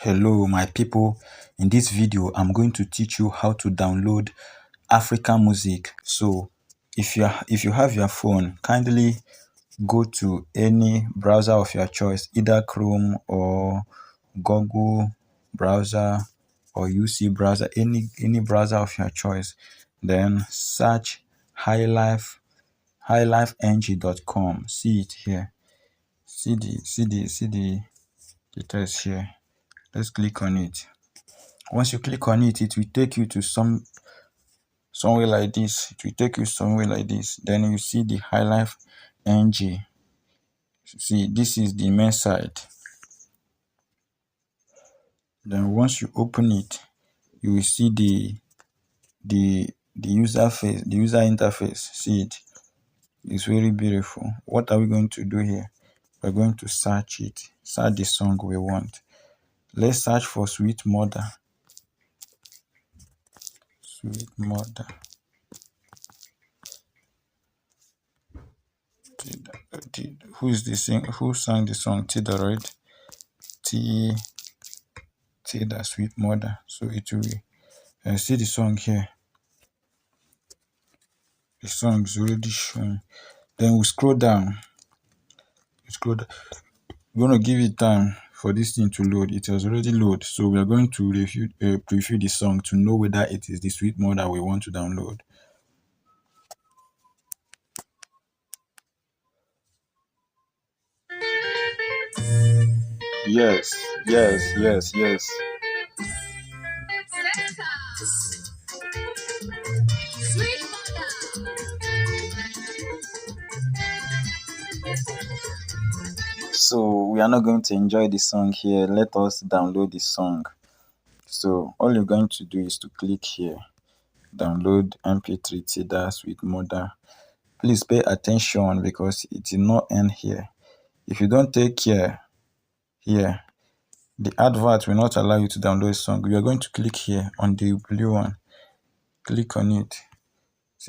Hello my people, in this video I'm going to teach you how to download African music. So if you have your phone, kindly go to any browser of your choice, either Chrome or Google browser or UC browser, any browser of your choice. Then search highlifeng.com. See it here. See the text here. Let's click on it. Once you click on it, it will take you to somewhere like this. It will take you somewhere like this. Then you see the Highlife NG. See, this is the main site. Then once you open it, you will see the user interface. See it. It's very beautiful. What are we going to do here? We're going to search the song we want. Let's search for Sweet Mother. Sweet Mother. Who sang the song? Tidoroid. The Sweet Mother. So it will be. See the song here. The song is already shown. Then we scroll down. We're going to give it time for this thing to load. It has already loaded. So we are going to preview the song to know whether it is the Sweet Mother we want to download. Yes. So we are not going to enjoy the song here. Let us download the song. So all you're going to do is to click here. Download MP3 Tida Sweet Mother. Please pay attention because it will not end here. If you don't take care here, the advert will not allow you to download a song. You are going to click here on the blue one. Click on it.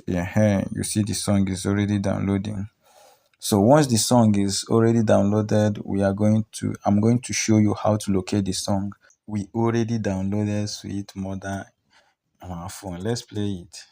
Here you see the song is already downloading. So once the song is already downloaded, I'm going to show you how to locate the song. We already downloaded Sweet Mother on our phone. Let's play it.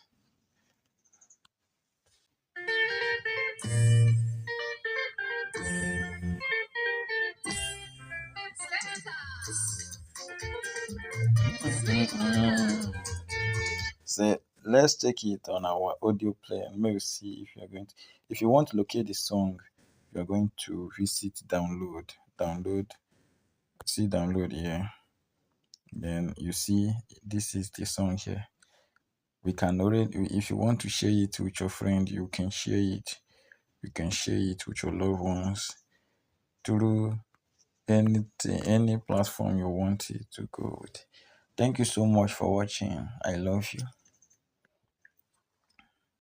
So let's check it on our audio player. Maybe see if you're going to. If you want to locate the song, you're going to visit download. See download here. Then you see this is the song here. We can already, if you want to share it with your friend, you can share it. You can share it with your loved ones through any platform you want it to go with. Thank you so much for watching. I love you.